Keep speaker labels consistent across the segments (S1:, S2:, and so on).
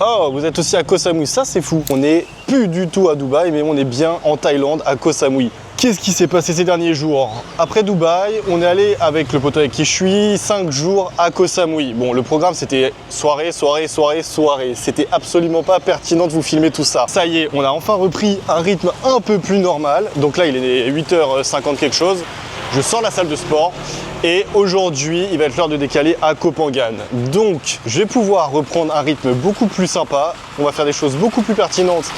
S1: Oh, vous êtes aussi à Koh Samui, ça c'est fou. On n'est plus du tout à Dubaï, mais on est bien en Thaïlande, à Koh Samui. Qu'est-ce qui s'est passé ces derniers jours? Après Dubaï, on est allé avec le poteau avec qui je suis 5 jours à Koh Samui. Bon, le programme c'était soirée, soirée, soirée, soirée. C'était absolument pas pertinent de vous filmer tout ça. Ça y est, on a enfin repris un rythme un peu plus normal. Donc là, il est 8h50 quelque chose. Je sors de la salle de sport et aujourd'hui, il va être l'heure de décaler à Koh Phangan. Donc, je vais pouvoir reprendre un rythme beaucoup plus sympa. On va faire des choses beaucoup plus pertinentes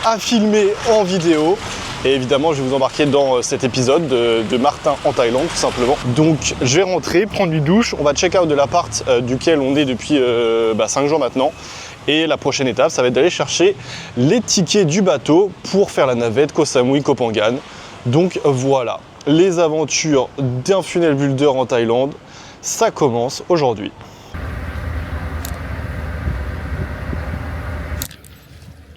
S1: à filmer en vidéo. Et évidemment, je vais vous embarquer dans cet épisode de Martin en Thaïlande, tout simplement. Donc, je vais rentrer, prendre une douche. On va check out de l'appart duquel on est depuis 5 jours maintenant. Et la prochaine étape, ça va être d'aller chercher les tickets du bateau pour faire la navette Koh Samui, Koh Phangan. Donc voilà, les aventures d'un funnel builder en Thaïlande, ça commence aujourd'hui.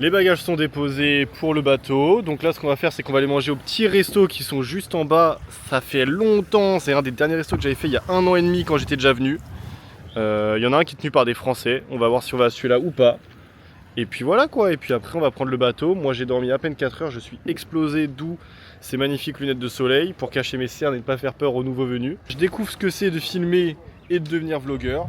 S1: Les bagages sont déposés pour le bateau. Donc là, ce qu'on va faire, c'est qu'on va aller manger aux petits restos qui sont juste en bas. Ça fait longtemps, c'est un des derniers restos que j'avais fait il y a 1 an et demi quand j'étais déjà venu. Il y en a un qui est tenu par des Français. On va voir si on va à celui-là ou pas. Et puis voilà quoi, et puis après on va prendre le bateau. Moi j'ai dormi à peine 4 heures, je suis explosé, d'où ces magnifiques lunettes de soleil pour cacher mes cernes et ne pas faire peur aux nouveaux venus. Je découvre ce que c'est de filmer et de devenir vlogueur.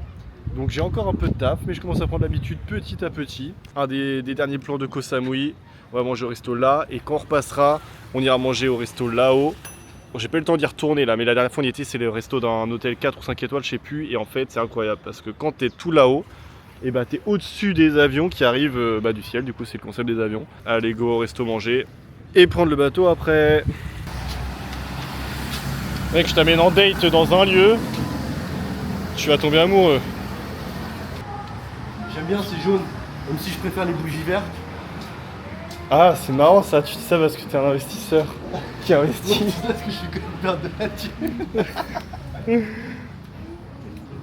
S1: Donc j'ai encore un peu de taf, mais je commence à prendre l'habitude petit à petit. Un des derniers plans de Koh Samui, on va manger au resto là, et quand on repassera, on ira manger au resto là-haut. Bon, j'ai pas eu le temps d'y retourner là, mais la dernière fois on y était, c'est le resto d'un hôtel 4 ou 5 étoiles, je sais plus, et en fait c'est incroyable parce que quand t'es tout là-haut, et bah t'es au-dessus des avions qui arrivent du ciel, du coup c'est le concept des avions. Allez go au resto manger et prendre le bateau après. Mec, je t'amène en date dans un lieu, tu vas tomber amoureux.
S2: J'aime bien, c'est jaune, même si je préfère les bougies vertes.
S1: Ah c'est marrant ça, tu dis ça parce que t'es un investisseur qui investit.
S2: Parce que je suis comme père de la thune.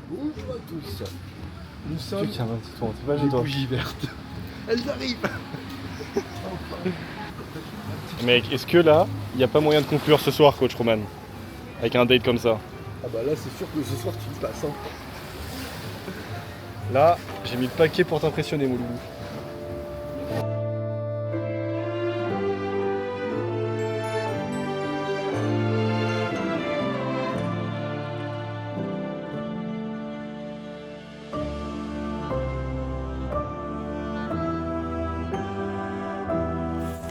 S2: Bonjour à tous. Nous sommes les bougies vertes. Elles arrivent.
S1: Mec, est-ce que là, il n'y a pas moyen de conclure ce soir, coach Roman? Avec un date comme ça?
S2: Ah bah là, c'est sûr que ce soir, tu le passes. Hein.
S1: Là, j'ai mis le paquet pour t'impressionner, mon loulou.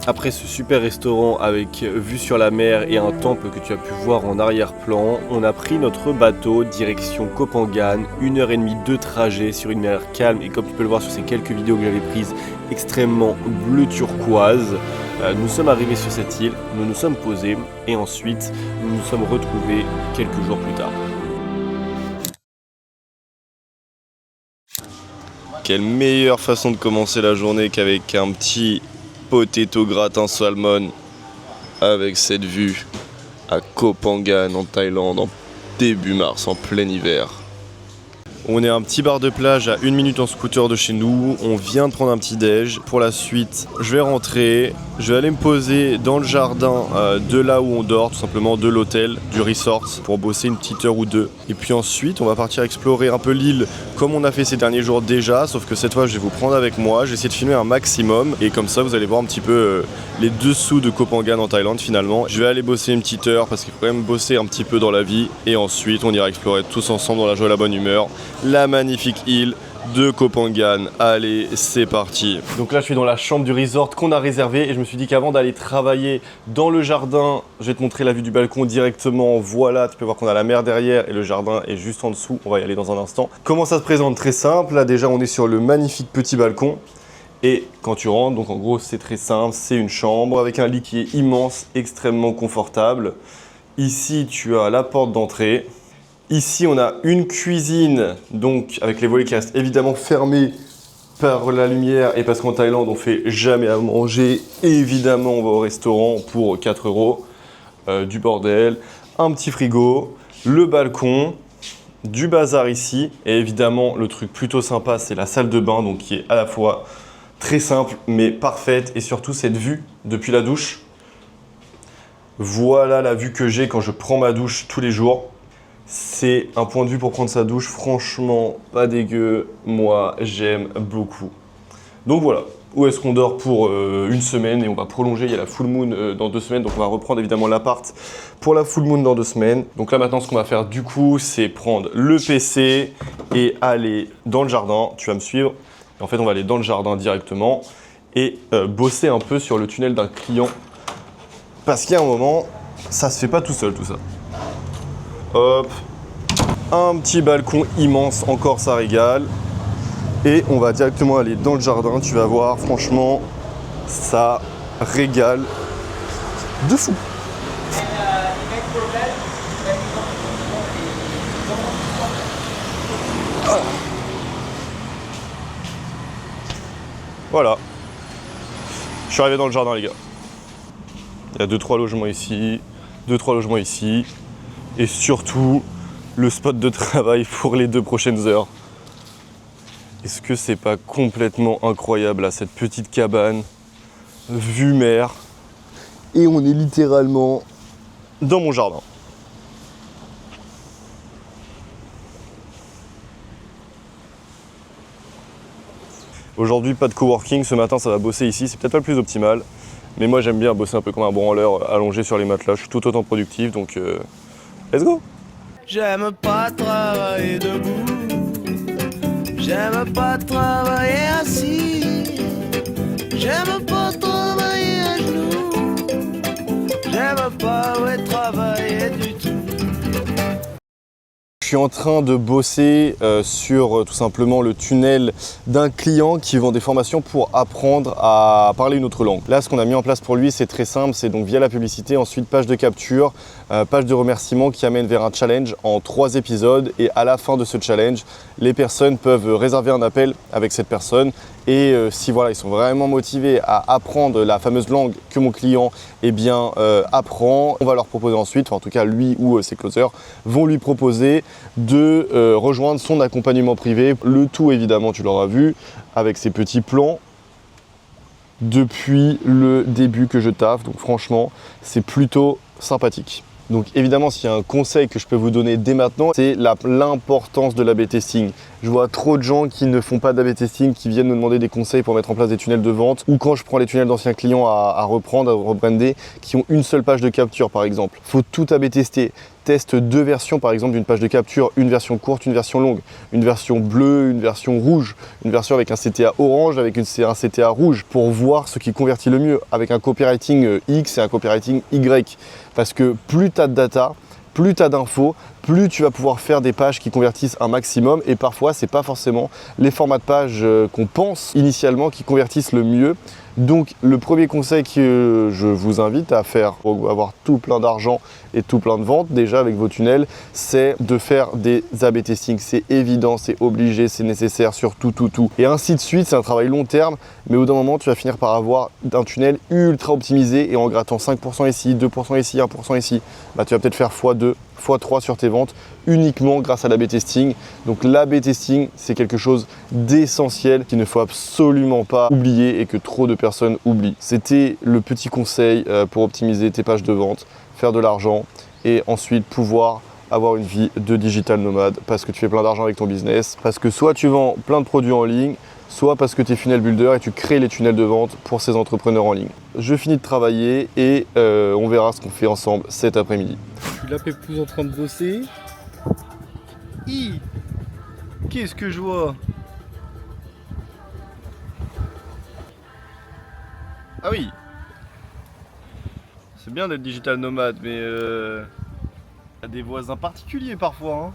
S1: Après ce super restaurant avec vue sur la mer et un temple que tu as pu voir en arrière-plan, on a pris notre bateau direction Koh Phangan, 1h30 de trajet sur une mer calme et comme tu peux le voir sur ces quelques vidéos que j'avais prises, extrêmement bleu turquoise. Nous sommes arrivés sur cette île, nous nous sommes posés et ensuite nous nous sommes retrouvés quelques jours plus tard. Quelle meilleure façon de commencer la journée qu'avec un petit potato gratin salmon avec cette vue à Koh Phangan en Thaïlande en début mars, en plein hiver. On est à un petit bar de plage à 1 minute en scooter de chez nous. On vient de prendre un petit déj. Pour la suite, je vais rentrer. Je vais aller me poser dans le jardin de là où on dort, tout simplement de l'hôtel, du resort, pour bosser une petite heure ou deux. Et puis ensuite, on va partir explorer un peu l'île comme on a fait ces derniers jours déjà. Sauf que cette fois, je vais vous prendre avec moi. Je vais essayer de filmer un maximum. Et comme ça, vous allez voir un petit peu les dessous de Koh Phangan en Thaïlande finalement. Je vais aller bosser une petite heure parce qu'il faut quand même bosser un petit peu dans la vie. Et ensuite, on ira explorer tous ensemble dans la joie et la bonne humeur la magnifique île de Koh Phangan. Allez, c'est parti. Donc là, je suis dans la chambre du resort qu'on a réservé et je me suis dit qu'avant d'aller travailler dans le jardin, je vais te montrer la vue du balcon directement. Voilà, tu peux voir qu'on a la mer derrière et le jardin est juste en dessous. On va y aller dans un instant. Comment ça se présente? Très simple. Là, déjà, on est sur le magnifique petit balcon. Et quand tu rentres, donc en gros, c'est très simple. C'est une chambre avec un lit qui est immense, extrêmement confortable. Ici, tu as la porte d'entrée. Ici, on a une cuisine, donc avec les volets qui restent évidemment fermés par la lumière et parce qu'en Thaïlande, on fait jamais à manger. Évidemment, on va au restaurant pour 4 €, du bordel, un petit frigo, le balcon, du bazar ici. Et évidemment, le truc plutôt sympa, c'est la salle de bain, donc qui est à la fois très simple mais parfaite et surtout cette vue depuis la douche. Voilà la vue que j'ai quand je prends ma douche tous les jours. C'est un point de vue pour prendre sa douche, franchement pas dégueu, moi j'aime beaucoup. Donc voilà, où est-ce qu'on dort pour une semaine et on va prolonger, il y a la full moon dans 2 semaines, donc on va reprendre évidemment l'appart pour la full moon dans 2 semaines. Donc là maintenant ce qu'on va faire du coup c'est prendre le PC et aller dans le jardin, tu vas me suivre, et en fait on va aller dans le jardin directement et bosser un peu sur le tunnel d'un client parce qu'il y a un moment, ça se fait pas tout seul tout ça. Hop, un petit balcon immense, encore ça régale. Et on va directement aller dans le jardin, tu vas voir, franchement, ça régale de fou. Voilà. Je suis arrivé dans le jardin les gars. Il y a 2-3 logements ici, 2-3 logements ici. Et surtout, le spot de travail pour les 2 prochaines heures. Est-ce que c'est pas complètement incroyable là, cette petite cabane, vue mer, et on est littéralement dans mon jardin. Aujourd'hui, pas de coworking, ce matin ça va bosser ici, c'est peut-être pas le plus optimal, mais moi j'aime bien bosser un peu comme un branleur allongé sur les matelas, je suis tout autant productif, donc let's go.
S3: J'aime pas travailler debout. J'aime pas travailler assis, j'aime pas travailler à genoux, j'aime pas travailler du tout.
S1: Je suis en train de bosser sur tout simplement le tunnel d'un client qui vend des formations pour apprendre à parler une autre langue. Là, ce qu'on a mis en place pour lui, c'est très simple, c'est donc via la publicité, ensuite page de capture, page de remerciement qui amène vers un challenge en 3 épisodes et à la fin de ce challenge, les personnes peuvent réserver un appel avec cette personne et si voilà, ils sont vraiment motivés à apprendre la fameuse langue que mon client apprend, on va leur proposer ensuite, enfin en tout cas lui ou ses closers vont lui proposer de rejoindre son accompagnement privé. Le tout évidemment, tu l'auras vu, avec ces petits plans depuis le début que je taffe, donc franchement c'est plutôt sympathique. Donc évidemment, s'il y a un conseil que je peux vous donner dès maintenant, c'est l'importance de l'A/B testing. Je vois trop de gens qui ne font pas d'A/B testing, qui viennent me demander des conseils pour mettre en place des tunnels de vente, ou quand je prends les tunnels d'anciens clients à reprendre, à rebrander, qui ont une seule page de capture par exemple. Il faut tout A/B tester. Teste 2 versions par exemple d'une page de capture, une version courte, une version longue, une version bleue, une version rouge, une version avec un CTA orange, avec un CTA rouge, pour voir ce qui convertit le mieux, avec un copywriting X et un copywriting Y. Parce que plus tu as de data, plus tu as d'infos, plus tu vas pouvoir faire des pages qui convertissent un maximum, et parfois c'est pas forcément les formats de pages qu'on pense initialement qui convertissent le mieux. Donc le premier conseil que je vous invite à faire pour avoir tout plein d'argent et tout plein de ventes déjà avec vos tunnels, c'est de faire des A/B testing. C'est évident, c'est obligé, c'est nécessaire sur tout. Et ainsi de suite, c'est un travail long terme, mais au bout d'un moment, tu vas finir par avoir un tunnel ultra optimisé et en grattant 5% ici, 2% ici, 1% ici, bah, tu vas peut-être faire x2, x3 sur tes ventes uniquement grâce à l'A/B testing. Donc l'A/B testing, c'est quelque chose d'essentiel qu'il ne faut absolument pas oublier et que trop de personnes oublient. C'était le petit conseil pour optimiser tes pages de vente, faire de l'argent et ensuite pouvoir avoir une vie de digital nomade parce que tu fais plein d'argent avec ton business, parce que soit tu vends plein de produits en ligne, soit parce que tu es funnel builder et tu crées les tunnels de vente pour ces entrepreneurs en ligne. Je finis de travailler et on verra ce qu'on fait ensemble cet après-midi.
S2: Je suis là, Pépouze, en train de bosser. Qu'est-ce que je vois?
S1: Ah oui, c'est bien d'être digital nomade, mais y a des voisins particuliers parfois. Hein.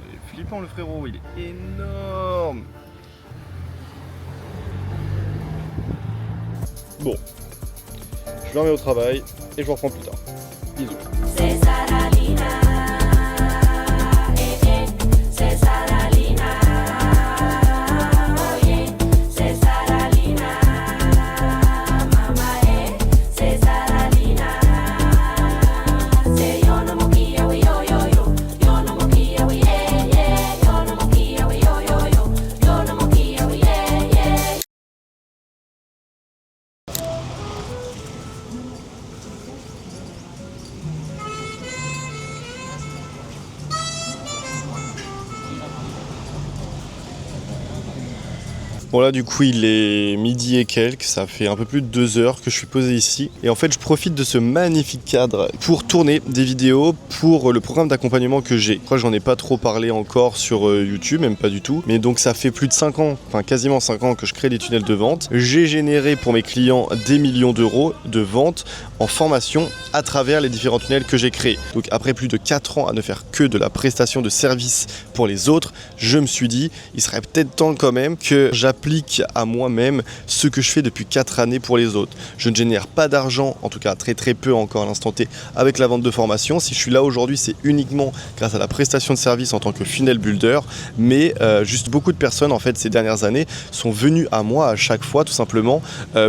S1: Il est flippant le frérot, il est énorme. Bon, je me remets au travail et je vous reprends plus tard. Bisous. Bon là du coup il est midi et quelques, ça fait un peu plus de 2 heures que je suis posé ici. Et en fait je profite de ce magnifique cadre pour tourner des vidéos pour le programme d'accompagnement que j'ai. Je crois que j'en ai pas trop parlé encore sur YouTube, même pas du tout. Mais donc ça fait plus de 5 ans, enfin quasiment 5 ans que je crée des tunnels de vente. J'ai généré pour mes clients des millions d'euros de ventes en formation à travers les différents tunnels que j'ai créés. Donc après plus de 4 ans à ne faire que de la prestation de services pour les autres, je me suis dit il serait peut-être temps quand même que j'applique à moi-même ce que je fais depuis 4 années pour les autres. Je ne génère pas d'argent, en tout cas très peu encore à l'instant T, avec la vente de formation. Si je suis là aujourd'hui, c'est uniquement grâce à la prestation de service en tant que funnel builder, mais juste beaucoup de personnes en fait ces dernières années sont venues à moi à chaque fois tout simplement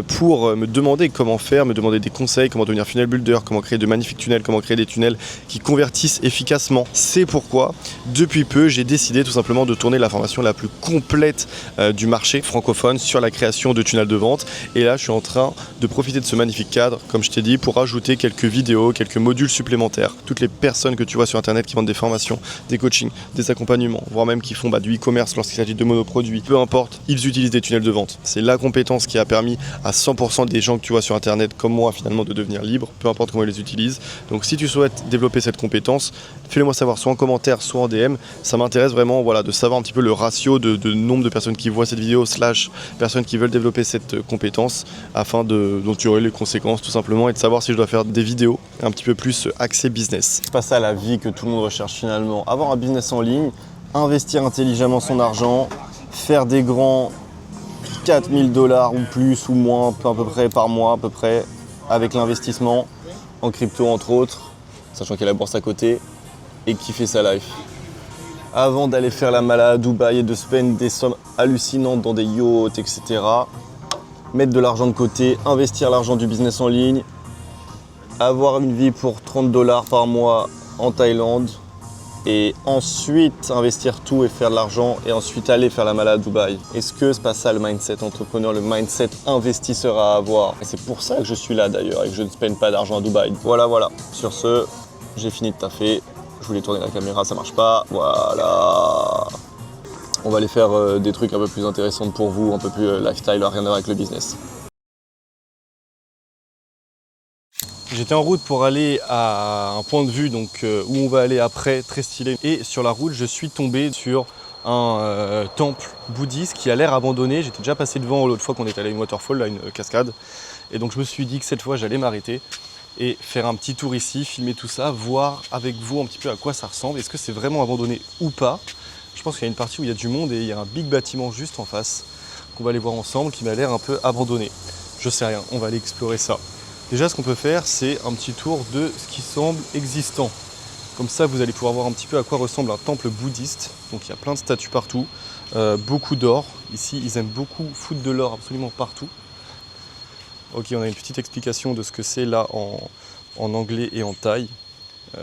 S1: pour me demander comment faire, me demander des conseils, comment devenir funnel builder, comment créer de magnifiques tunnels, comment créer des tunnels qui convertissent efficacement. C'est pourquoi depuis peu j'ai décidé tout simplement de tourner la formation la plus complète du marché francophone sur la création de tunnels de vente. Et là je suis en train de profiter de ce magnifique cadre, comme je t'ai dit, pour ajouter quelques vidéos, quelques modules supplémentaires. Toutes les personnes que tu vois sur internet qui vendent des formations, des coachings, des accompagnements, voire même qui font du e-commerce lorsqu'il s'agit de monoproduits, peu importe, ils utilisent des tunnels de vente. C'est la compétence qui a permis à 100% des gens que tu vois sur internet comme moi finalement de devenir libres, peu importe comment ils les utilisent. Donc si tu souhaites développer cette compétence, fais-le moi savoir soit en commentaire, soit en DM. Ça m'intéresse vraiment de savoir un petit peu le ratio de nombre de personnes qui voient cette vidéo / personnes qui veulent développer cette compétence afin d'en tirer les conséquences tout simplement et de savoir si je dois faire des vidéos un petit peu plus axées business. C'est pas ça la vie que tout le monde recherche finalement. Avoir un business en ligne, investir intelligemment son argent, faire des grands 4 000 $ ou plus ou moins à peu près par mois à peu près avec l'investissement en crypto entre autres, sachant qu'il y a la bourse à côté, et kiffer sa life. Avant d'aller faire la malade à Dubaï et de spend des sommes hallucinantes dans des yachts, etc. Mettre de l'argent de côté, investir l'argent du business en ligne, avoir une vie pour 30 $ par mois en Thaïlande, et ensuite investir tout et faire de l'argent, et ensuite aller faire la malade à Dubaï. Est-ce que c'est pas ça le mindset entrepreneur, le mindset investisseur à avoir? Et c'est pour ça que je suis là d'ailleurs et que je ne spend pas d'argent à Dubaï. Voilà. Sur ce, j'ai fini de taffer. Je voulais tourner la caméra, ça marche pas. Voilà. On va aller faire des trucs un peu plus intéressants pour vous, un peu plus lifestyle, rien à voir avec le business. J'étais en route pour aller à un point de vue donc, où on va aller après, très stylé. Et sur la route, je suis tombé sur un temple bouddhiste qui a l'air abandonné. J'étais déjà passé devant l'autre fois qu'on était allé à une waterfall, là, une cascade. Et donc je me suis dit que cette fois, j'allais m'arrêter et faire un petit tour ici, filmer tout ça, voir avec vous un petit peu à quoi ça ressemble. Est-ce que c'est vraiment abandonné ou pas? Je pense qu'il y a une partie où il y a du monde et il y a un big bâtiment juste en face qu'on va aller voir ensemble qui m'a l'air un peu abandonné. Je sais rien, on va aller explorer ça. Déjà, ce qu'on peut faire, c'est un petit tour de ce qui semble existant. Comme ça, vous allez pouvoir voir un petit peu à quoi ressemble un temple bouddhiste. Donc il y a plein de statues partout, beaucoup d'or. Ici, ils aiment beaucoup foutre de l'or absolument partout. Ok, on a une petite explication de ce que c'est là en anglais et en thaï.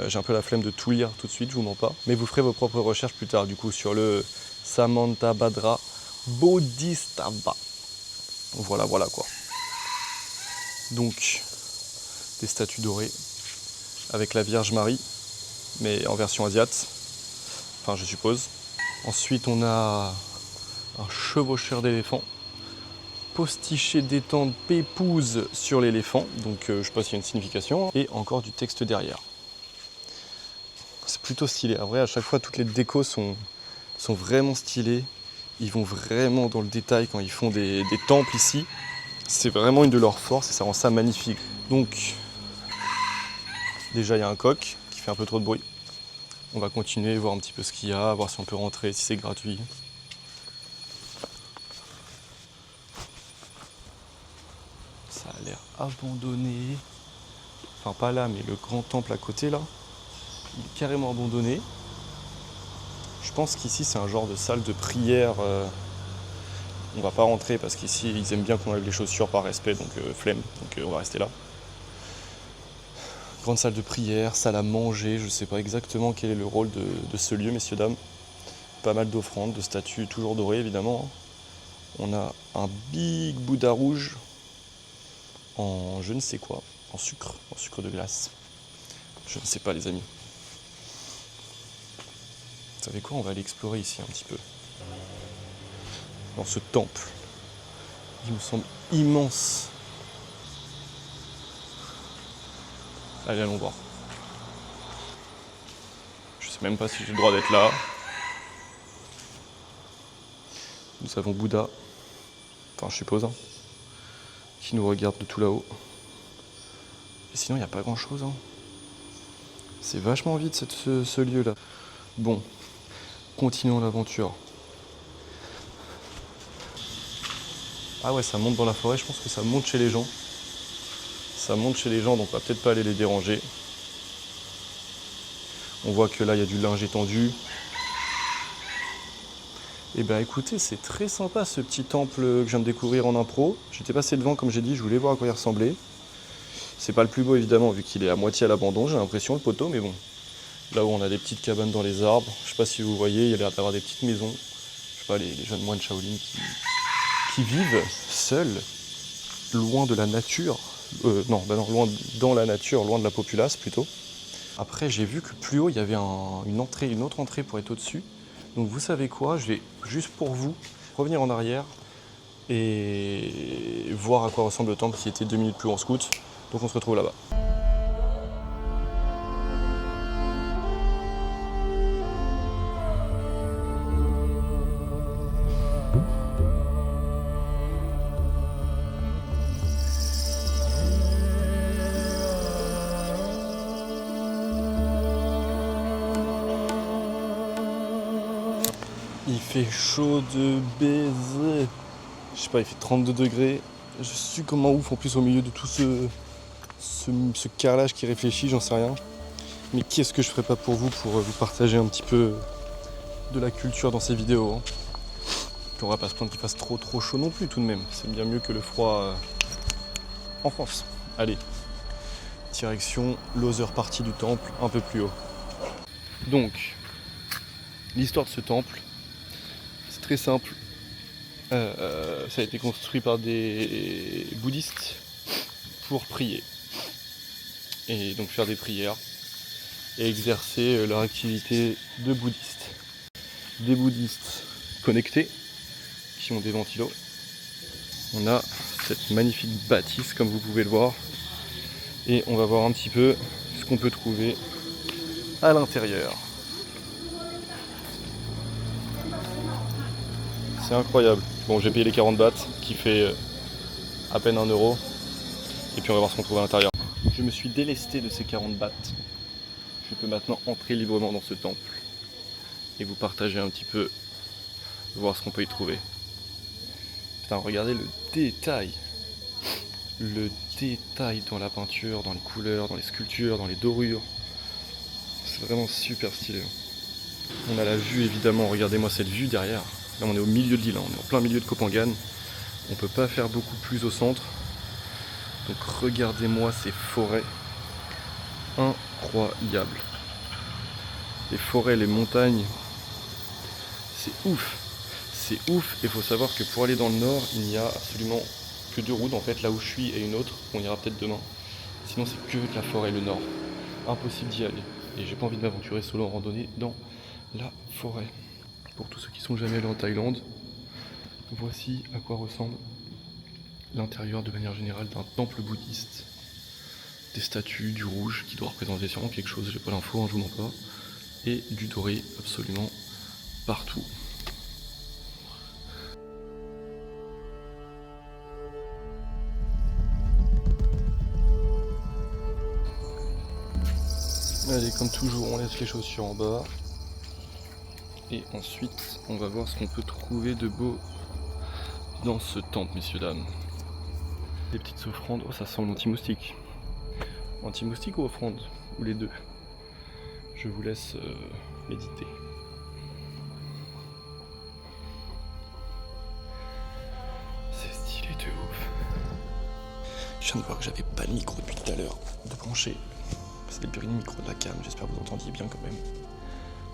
S1: J'ai un peu la flemme de tout lire tout de suite, je vous mens pas. Mais vous ferez vos propres recherches plus tard, du coup, sur le Samantabhadra Bodhisattva. Voilà quoi. Donc, des statues dorées avec la Vierge Marie, mais en version asiate, enfin je suppose. Ensuite, on a un chevaucheur d'éléphant, postiché détente pépouze sur l'éléphant, donc je sais pas s'il y a une signification, et encore du texte derrière. C'est plutôt stylé. En vrai, à chaque fois, toutes les décos sont vraiment stylées. Ils vont vraiment dans le détail quand ils font des temples ici. C'est vraiment une de leurs forces et ça rend ça magnifique. Donc, déjà il y a un coq qui fait un peu trop de bruit. On va continuer, voir un petit peu ce qu'il y a, voir si on peut rentrer, si c'est gratuit. Ça a l'air abandonné. Enfin pas là, mais le grand temple à côté là, il est carrément abandonné. Je pense qu'ici c'est un genre de salle de prière. On va pas rentrer parce qu'ici ils aiment bien qu'on enlève les chaussures par respect, donc flemme, donc on va rester là. Grande salle de prière, salle à manger, je sais pas exactement quel est le rôle de ce lieu, messieurs, dames. Pas mal d'offrandes, de statues, toujours dorées évidemment. On a un big Bouddha rouge en je ne sais quoi, en sucre de glace. Je ne sais pas les amis. Vous savez quoi, on va aller explorer ici un petit peu. Dans ce temple.
S2: il me semble immense. Allez, allons voir. Je sais même pas si j'ai le droit d'être là. Nous avons Bouddha, enfin je suppose, hein, qui nous regarde de tout là-haut. Et sinon il n'y a pas grand-chose. Hein. C'est vachement vide ce lieu-là. Bon, continuons l'aventure. Ah ouais, ça monte dans la forêt, je pense que ça monte chez les gens. Ça monte chez les gens, donc on va peut-être pas aller les déranger. On voit que là, il y a du linge étendu. Et ben écoutez, c'est très sympa ce petit temple que je viens de découvrir en impro. J'étais passé devant, comme j'ai dit, je voulais voir à quoi il ressemblait. C'est pas le plus beau évidemment, vu qu'il est à moitié à l'abandon, j'ai l'impression, le poteau, mais bon. Là où on a des petites cabanes dans les arbres, je sais pas si vous voyez, il y a l'air d'avoir des petites maisons. Je sais pas, les jeunes moines Shaolin qui vivent seuls, loin de la nature. Loin dans la nature, loin de la populace plutôt. Après, j'ai vu que plus haut, il y avait une autre entrée pour être au-dessus. Donc vous savez quoi, je vais juste pour vous revenir en arrière et voir à quoi ressemble le temple qui était 2 minutes plus haut en scout. Donc on se retrouve là-bas. Il fait chaud de baiser. Je sais pas, il fait 32 degrés. Je suis comme un ouf en plus au milieu de tout ce carrelage qui réfléchit, j'en sais rien. Mais qu'est-ce que je ferais pas pour vous partager un petit peu de la culture dans ces vidéos. Hein. Puis on va pas se plaindre qu'il fasse trop chaud non plus tout de même. C'est bien mieux que le froid en France. Allez, direction l'other partie du temple, un peu plus haut. Donc, l'histoire de ce temple, c'est très simple. Ça a été construit par des bouddhistes pour prier. Et donc faire des prières et exercer leur activité de bouddhiste. Des bouddhistes connectés qui ont des ventilos. On a cette magnifique bâtisse comme vous pouvez le voir. Et on va voir un petit peu ce qu'on peut trouver à l'intérieur. C'est incroyable. Bon, j'ai payé les 40 bahts qui fait à peine 1 euro. Et puis on va voir ce qu'on trouve à l'intérieur. Je me suis délesté de ces 40 bahts. Je peux maintenant entrer librement dans ce temple et vous partager un petit peu, voir ce qu'on peut y trouver. Putain, regardez le détail. Le détail dans la peinture, dans les couleurs, dans les sculptures, dans les dorures. C'est vraiment super stylé. On a la vue évidemment, regardez-moi cette vue derrière. Là on est au milieu de l'île, on est en plein milieu de Koh Phangan. On peut pas faire beaucoup plus au centre. Donc regardez-moi ces forêts incroyables. Les forêts, les montagnes, c'est ouf. C'est ouf, et il faut savoir que pour aller dans le nord, il n'y a absolument que 2 routes en fait, là où je suis et une autre, on ira peut-être demain. Sinon c'est que de la forêt le nord. Impossible d'y aller. Et j'ai pas envie de m'aventurer solo en randonnée dans la forêt. Pour tous ceux qui sont jamais allés en Thaïlande, voici à quoi ressemble l'intérieur de manière générale d'un temple bouddhiste. Des statues, du rouge qui doit représenter sûrement quelque chose, j'ai pas l'info, hein, je vous mens pas. Et du doré absolument partout. Allez, comme toujours, on laisse les chaussures en bas. Et ensuite, on va voir ce qu'on peut trouver de beau dans ce temple, messieurs, dames. Des petites offrandes. Oh, ça sent l'anti-moustique. Anti-moustique ou offrande? Ou les deux? Je vous laisse méditer. C'est stylé de ouf. Je viens de voir que j'avais pas le micro depuis tout à l'heure de brancher. C'était le micro de la cam, j'espère que vous entendiez bien quand même.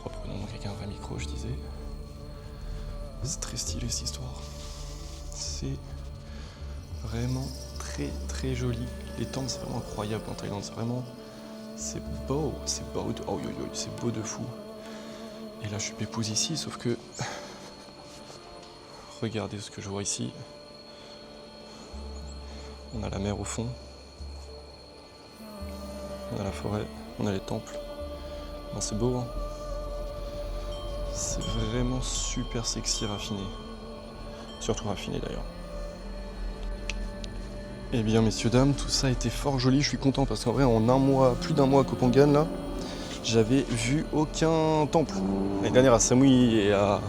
S2: Reprenons donc avec un vrai micro, je disais. C'est très stylé cette histoire. C'est vraiment très joli. Les temples c'est vraiment incroyable en Thaïlande, c'est beau, c'est beau de fou. Et là je suis m'épouse ici, sauf que regardez ce que je vois ici. On a la mer au fond. On a la forêt, on a les temples. Ben, c'est beau, hein. C'est vraiment super sexy, raffiné. Surtout raffiné d'ailleurs. Eh bien messieurs, dames, tout ça a été fort joli, je suis content parce qu'en vrai en un mois, plus d'un mois à Koh Phangan là, j'avais vu aucun temple. L'année dernière à Samui et à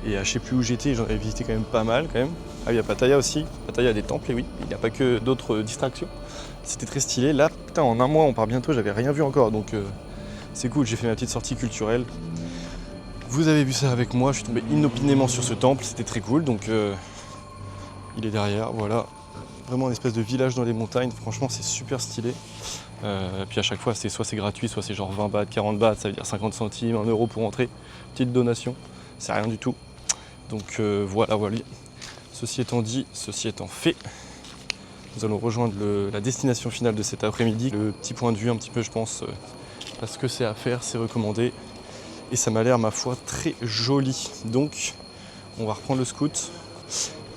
S2: je sais plus où j'étais, j'en avais visité quand même pas mal quand même. Ah il y a Pattaya aussi, Pattaya a des temples et oui, il n'y a pas que d'autres distractions. C'était très stylé, là putain en un mois on part bientôt, j'avais rien vu encore donc c'est cool, j'ai fait ma petite sortie culturelle. Vous avez vu ça avec moi, je suis tombé inopinément sur ce temple, c'était très cool donc il est derrière, voilà. Vraiment une espèce de village dans les montagnes, franchement c'est super stylé. Puis à chaque fois soit c'est gratuit, soit c'est genre 20 bahts, 40 bahts, ça veut dire 50 centimes, 1 euro pour entrer. Petite donation, c'est rien du tout. Donc voilà. Ceci étant dit, ceci étant fait, nous allons rejoindre la destination finale de cet après-midi. Le petit point de vue un petit peu je pense, parce que c'est à faire, c'est recommandé. Et ça m'a l'air ma foi très joli. Donc on va reprendre le scoot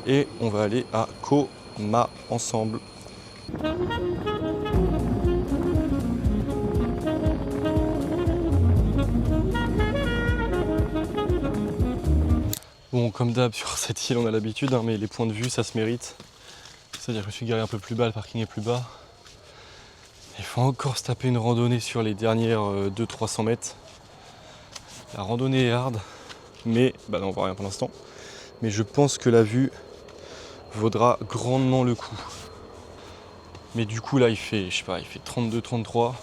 S2: et on va aller à Koh Ma ensemble. Bon, comme d'hab sur cette île on a l'habitude, hein, mais les points de vue ça se mérite. C'est-à-dire que je me suis garé un peu plus bas, le parking est plus bas. Il faut encore se taper une randonnée sur les dernières 200-300 mètres. La randonnée est hard, mais bah là on voit rien pour l'instant. Mais je pense que la vue vaudra grandement le coup. Mais du coup là il fait, je sais pas, il fait 32-33.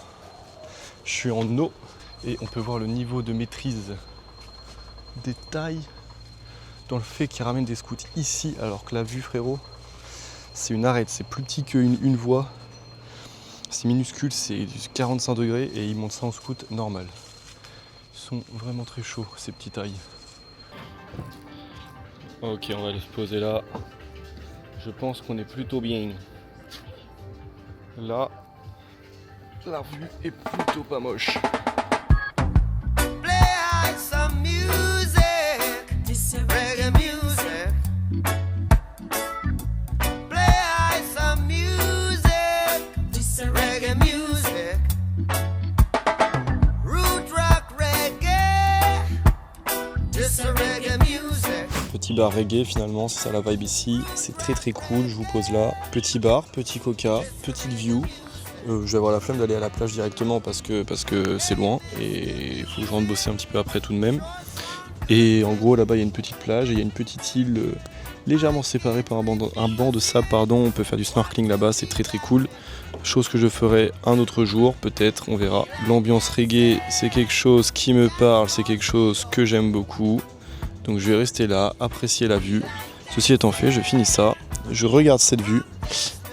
S2: Je suis en eau et on peut voir le niveau de maîtrise des tailles dans le fait qu'il ramène des scouts ici alors que la vue frérot c'est une arête, c'est plus petit qu'une voie. C'est minuscule, c'est 45 degrés et il monte ça en scout normal. Ils sont vraiment très chauds ces petits tailles. Ok, on va aller se poser là. Je pense qu'on est plutôt bien. Là, la vue est plutôt pas moche.
S3: Play some music, reggae music. Play some music, reggae music. Root rock reggae, just a reggae music.
S2: Petit bar reggae finalement, c'est ça la vibe ici. C'est très très cool, je vous pose là. Petit bar, petit coca, petite view. Je vais avoir la flemme d'aller à la plage directement parce que c'est loin et il faut que je rentre bosser un petit peu après tout de même. Et en gros là-bas il y a une petite plage et il y a une petite île légèrement séparée par un banc de sable. On peut faire du snorkeling là-bas, c'est très très cool. Chose que je ferai un autre jour, peut-être, on verra. L'ambiance reggae, c'est quelque chose qui me parle, c'est quelque chose que j'aime beaucoup. Donc je vais rester là, apprécier la vue. Ceci étant fait, je finis ça, je regarde cette vue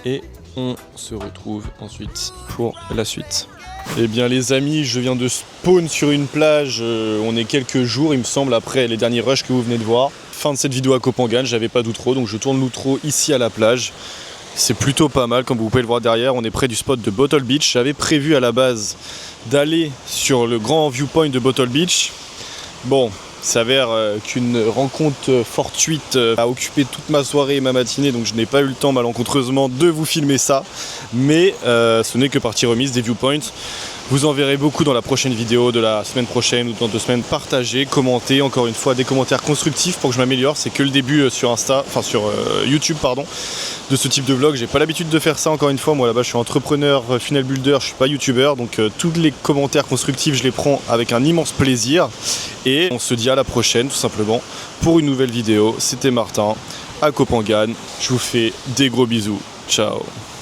S2: et on se retrouve ensuite pour la suite. Eh bien les amis, je viens de spawn sur une plage, on est quelques jours il me semble après les derniers rushs que vous venez de voir. Fin de cette vidéo à Koh Phangan, j'avais pas d'outro donc je tourne l'outro ici à la plage. C'est plutôt pas mal comme vous pouvez le voir derrière, on est près du spot de Bottle Beach. J'avais prévu à la base d'aller sur le grand viewpoint de Bottle Beach. Bon, il s'avère qu'une rencontre fortuite a occupé toute ma soirée et ma matinée, donc je n'ai pas eu le temps malencontreusement de vous filmer ça. Mais ce n'est que partie remise des viewpoints. Vous en verrez beaucoup dans la prochaine vidéo de la semaine prochaine ou dans 2 semaines. Partagez, commentez, encore une fois des commentaires constructifs pour que je m'améliore. C'est que le début sur YouTube de ce type de vlog. J'ai pas l'habitude de faire ça encore une fois. Moi là-bas je suis entrepreneur, funnel builder, je suis pas youtubeur. Donc tous les commentaires constructifs je les prends avec un immense plaisir. Et on se dit à la prochaine tout simplement pour une nouvelle vidéo. C'était Martin à Koh Phangan. Je vous fais des gros bisous. Ciao.